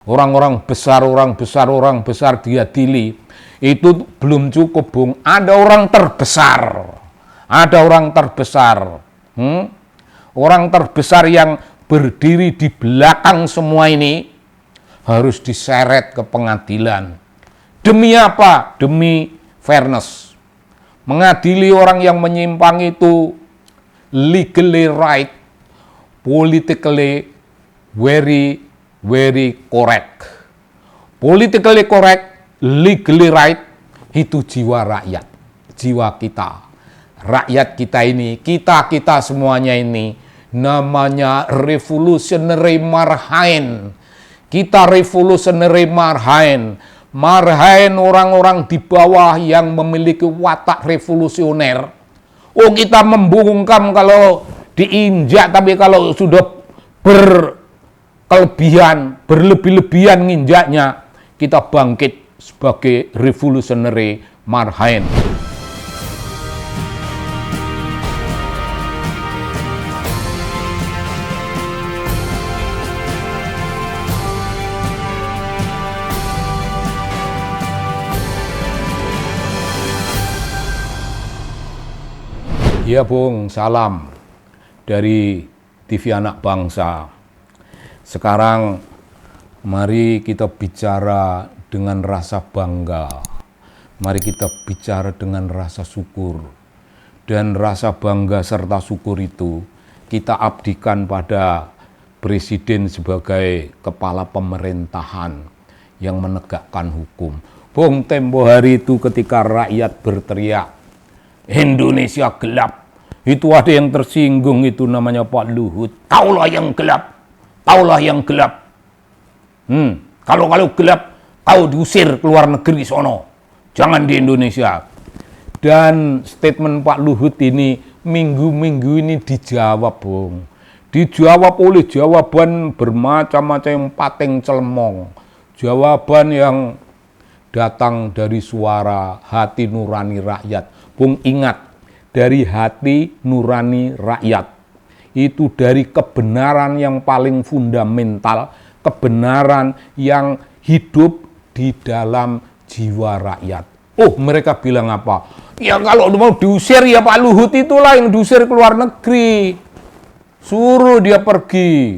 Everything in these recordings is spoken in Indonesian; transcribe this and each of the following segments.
orang besar diadili. Itu belum cukup, Bung. Ada orang terbesar. Orang terbesar yang berdiri di belakang semua ini harus diseret ke pengadilan. Demi apa? Demi fairness. Mengadili orang yang menyimpang itu legally right, politically very correct. Politically correct, legally right, itu jiwa rakyat, jiwa kita. Rakyat kita ini, kita semuanya ini, namanya revolutionary marhain. Kita revolutionary marhain. Marhain orang-orang di bawah yang memiliki watak revolusioner. Oh, kita membungkam kalau diinjak, tapi kalau sudah berlebih-lebihan nginjaknya, kita bangkit sebagai revolutionary marhain. Ya Bung, salam dari TV Anak Bangsa. Sekarang mari kita bicara dengan rasa bangga. Mari kita bicara dengan rasa syukur. Dan rasa bangga serta syukur itu kita abdikan pada Presiden sebagai kepala pemerintahan yang menegakkan hukum. Bung, tempo hari itu ketika rakyat berteriak, Indonesia gelap, itu ada yang tersinggung, itu namanya Pak Luhut. Kaulah yang gelap, kaulah yang gelap. Kalau gelap, kau diusir keluar negeri sono, jangan di Indonesia. Dan statement Pak Luhut ini minggu-minggu ini dijawab, Bung. Dijawab oleh jawaban bermacam-macam yang pateng celemong. Jawaban yang datang dari suara hati nurani rakyat. Bung, ingat, dari hati nurani rakyat. Itu dari kebenaran yang paling fundamental, kebenaran yang hidup di dalam jiwa rakyat. Oh, mereka bilang apa? Ya kalau mau diusir ya Pak Luhut itulah yang diusir keluar negeri. Suruh dia pergi.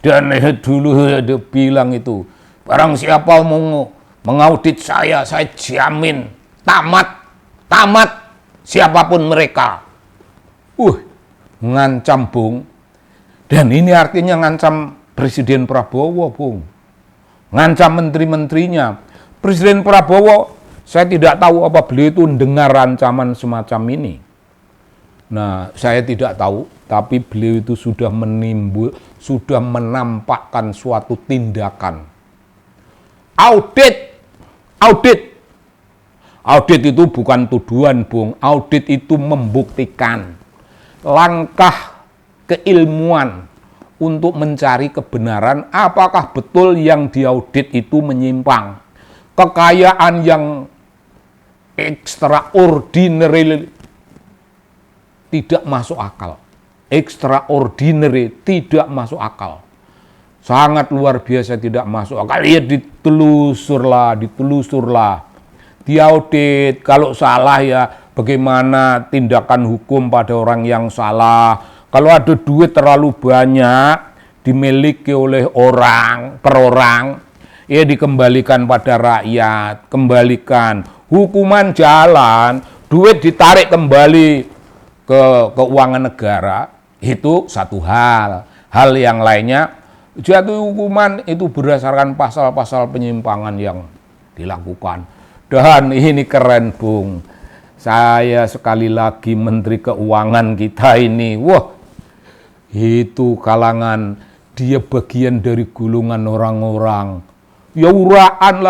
Dan dulu dia bilang itu, barang siapa mau mengaudit saya jamin tamat siapapun mereka. Ngancam, Bung. Dan ini artinya ngancam Presiden Prabowo, Bung. Ngancam menteri-menterinya. Presiden Prabowo, saya tidak tahu apa beliau itu dengar ancaman semacam ini. Nah, saya tidak tahu, tapi beliau itu sudah menampakkan suatu tindakan. Audit itu bukan tuduhan, Bung. Audit itu membuktikan langkah keilmuan untuk mencari kebenaran apakah betul yang diaudit itu menyimpang. Kekayaan yang extraordinary tidak masuk akal. Extraordinary tidak masuk akal. Sangat luar biasa tidak masuk akal. Ya ditelusurlah. Diaudit, kalau salah ya bagaimana tindakan hukum pada orang yang salah. Kalau ada duit terlalu banyak dimiliki oleh orang per orang, ya dikembalikan pada rakyat, kembalikan. Hukuman jalan, duit ditarik kembali ke keuangan negara, itu satu hal. Hal yang lainnya, jatuh hukuman itu berdasarkan pasal-pasal penyimpangan yang dilakukan. Dan ini keren, Bung. Saya sekali lagi Menteri Keuangan kita ini, itu kalangan, dia bagian dari golongan orang-orang. Ya uraan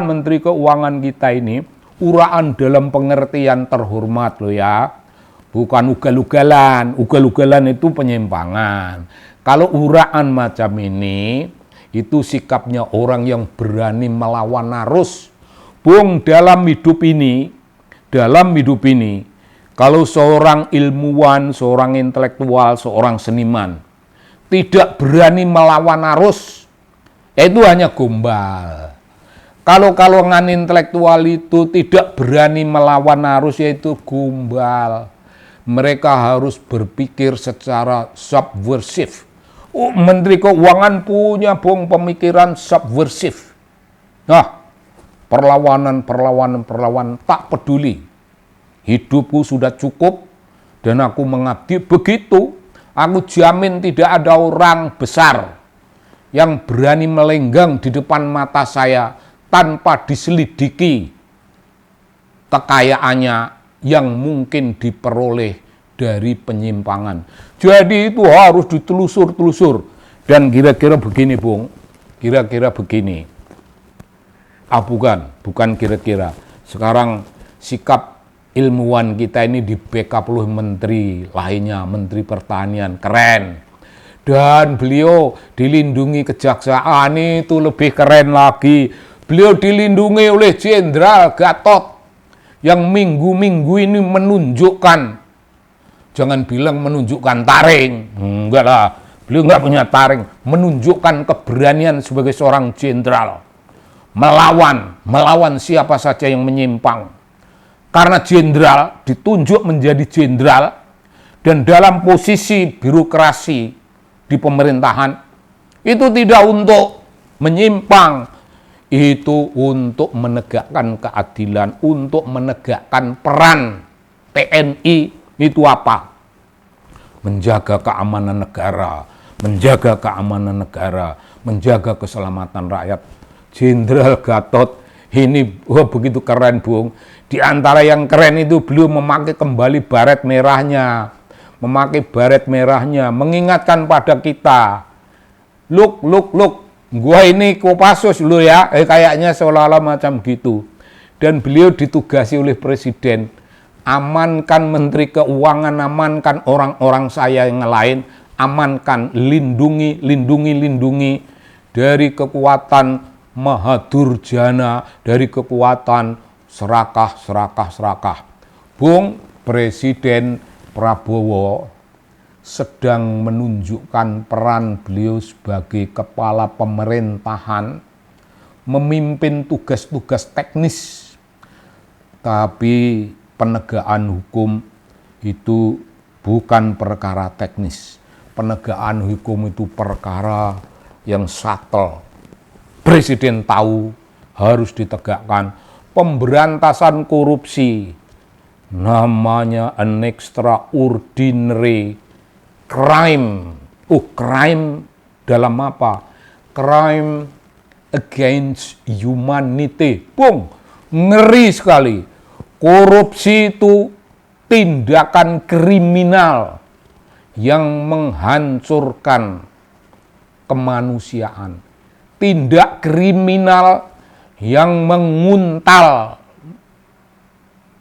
Menteri Keuangan kita ini, uraan dalam pengertian terhormat loh ya. Bukan ugal-ugalan, ugal-ugalan itu penyimpangan. Kalau uraan macam ini, itu sikapnya orang yang berani melawan arus. Bung, dalam hidup ini, kalau seorang ilmuwan, seorang intelektual, seorang seniman tidak berani melawan arus, Itu hanya gombal. Kalau kalangan intelektual itu tidak berani melawan arus, yaitu gombal. Mereka harus berpikir secara subversif. Menteri Keuangan punya pemikiran subversif. Nah, perlawanan, tak peduli. Hidupku sudah cukup dan aku mengabdi. Begitu, aku jamin tidak ada orang besar yang berani melenggang di depan mata saya tanpa diselidiki kekayaannya yang mungkin diperoleh dari penyimpangan. Jadi itu harus ditelusur-telusur. Dan kira-kira begini, Bung. Kira-kira begini. Bukan kira-kira. Sekarang sikap ilmuwan kita ini di backup oleh menteri lainnya, Menteri Pertanian, keren. Dan beliau dilindungi kejaksaan, itu lebih keren lagi. Beliau dilindungi oleh Jenderal Gatot yang minggu-minggu ini menunjukkan, jangan bilang menunjukkan taring, enggak lah, beliau enggak punya taring, menunjukkan keberanian sebagai seorang jenderal, melawan siapa saja yang menyimpang. Karena jenderal ditunjuk menjadi jenderal dan dalam posisi birokrasi di pemerintahan, itu tidak untuk menyimpang, itu untuk menegakkan keadilan, untuk menegakkan peran TNI. Itu apa? Menjaga keamanan negara, menjaga keselamatan rakyat. Jenderal Gatot ini begitu keren, Bung. Di antara yang keren itu beliau memakai kembali baret merahnya, mengingatkan pada kita, look, gua ini Kopassus lo ya, kayaknya seolah-olah macam gitu. Dan beliau ditugasi oleh presiden, amankan Menteri Keuangan, amankan orang-orang saya yang lain, amankan, lindungi dari kekuatan Mahadurjana, dari kekuatan serakah. Bung, Presiden Prabowo sedang menunjukkan peran beliau sebagai kepala pemerintahan, memimpin tugas-tugas teknis. Tapi penegakan hukum itu bukan perkara teknis. Penegakan hukum itu perkara yang subtle. Presiden tahu harus ditegakkan. Pemberantasan korupsi, namanya an extraordinary crime. Crime dalam apa? Crime against humanity. Bung, ngeri sekali. Korupsi itu tindakan kriminal yang menghancurkan kemanusiaan. Tindak kriminal yang menguntal,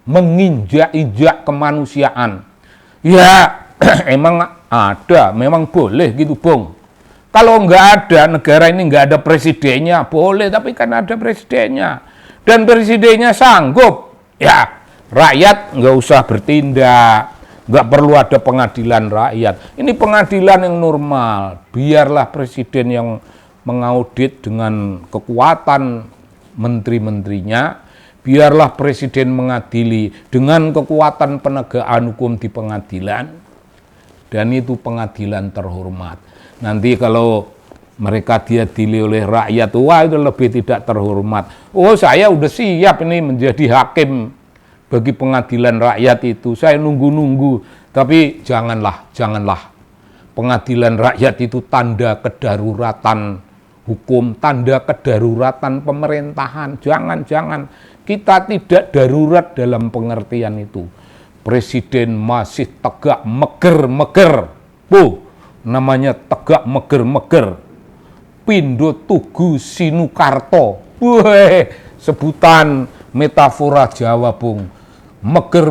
menginjak-injak kemanusiaan. Ya, emang ada, memang boleh gitu, Bung. Kalau nggak ada, negara ini nggak ada presidennya, boleh, tapi kan ada presidennya. Dan presidennya sanggup, ya rakyat nggak usah bertindak, nggak perlu ada pengadilan rakyat. Ini pengadilan yang normal, biarlah presiden yang mengaudit dengan kekuatan menteri-menterinya, biarlah presiden mengadili dengan kekuatan penegakan hukum di pengadilan, dan itu pengadilan terhormat. Nanti kalau mereka diadili oleh rakyat, wah itu lebih tidak terhormat. Oh, saya udah siap ini menjadi hakim bagi pengadilan rakyat itu, saya nunggu-nunggu. Tapi janganlah. Pengadilan rakyat itu tanda kedaruratan hukum, tanda kedaruratan pemerintahan. Jangan. Kita tidak darurat dalam pengertian itu. Presiden masih tegak meger. Namanya tegak meger. Pindho Tugu Sinukarto. Sebutan metafora Jawa, Bung. Meger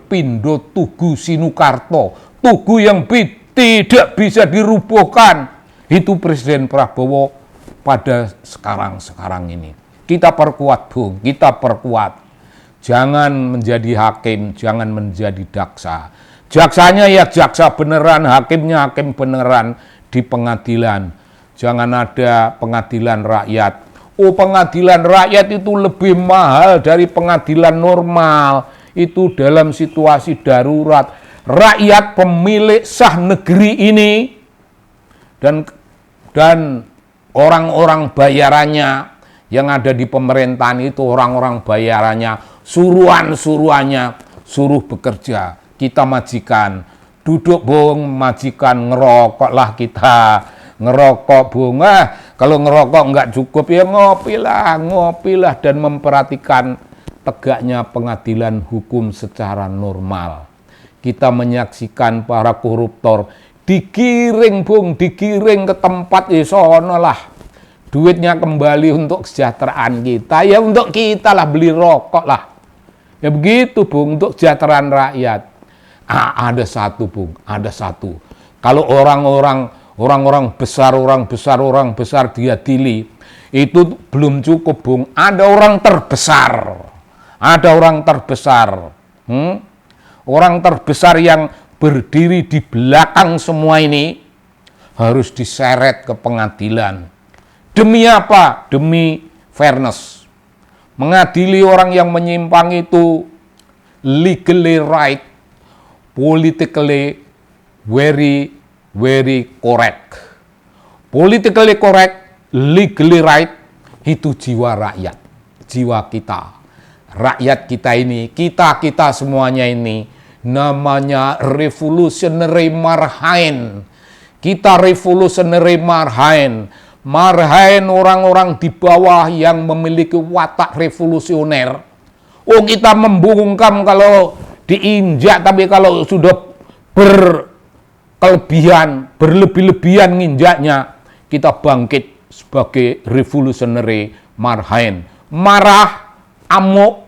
Pindho Tugu Sinukarto. Tugu yang tidak bisa dirubuhkan. Itu Presiden Prabowo pada sekarang ini. Kita perkuat, Bung, kita perkuat. Jangan menjadi hakim, jangan menjadi jaksa. Jaksanya ya jaksa beneran, hakimnya hakim beneran di pengadilan. Jangan ada pengadilan rakyat. Oh, pengadilan rakyat itu lebih mahal dari pengadilan normal. Itu dalam situasi darurat. Rakyat pemilik sah negeri ini dan orang-orang bayarannya yang ada di pemerintahan itu, orang-orang bayarannya, suruhan-suruhannya, suruh bekerja. Kita majikan, duduk bung, majikan, ngerokoklah kita. Ngerokok bung, kalau ngerokok nggak cukup ya ngopilah dan memperhatikan tegaknya pengadilan hukum secara normal. Kita menyaksikan para koruptor digiring bung, digiring ke tempat sono lah. Duitnya kembali untuk kesejahteraan kita, ya untuk kita lah, beli rokok lah. Ya begitu bung, untuk kesejahteraan rakyat. Ada satu bung, ada satu. Kalau orang-orang besar diadili, itu belum cukup bung. Ada orang terbesar. Orang terbesar yang berdiri di belakang semua ini harus diseret ke pengadilan. Demi apa? Demi fairness. Mengadili orang yang menyimpang itu legally right, politically very correct. Politically correct, legally right, itu jiwa rakyat, jiwa kita. Rakyat kita ini, kita semuanya ini, namanya revolutionary marhain. Kita revolutionary marhain. Marhain orang-orang di bawah yang memiliki watak revolusioner. Oh, kita membungkam kalau diinjak, tapi kalau sudah berlebih-lebihan nginjaknya, kita bangkit sebagai revolutionary marhain. Marah, amuk.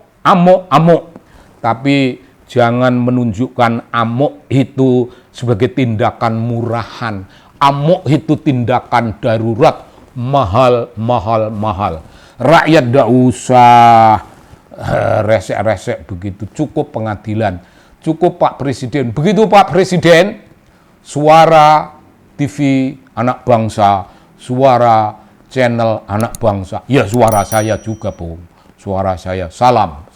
Tapi jangan menunjukkan amuk itu sebagai tindakan murahan. Amuk itu tindakan darurat, mahal. Rakyat tidak usah resek-resek begitu. Cukup pengadilan, cukup Pak Presiden. Begitu Pak Presiden, suara TV Anak Bangsa, suara channel Anak Bangsa. Ya suara saya juga, Bung. Suara saya. Salam.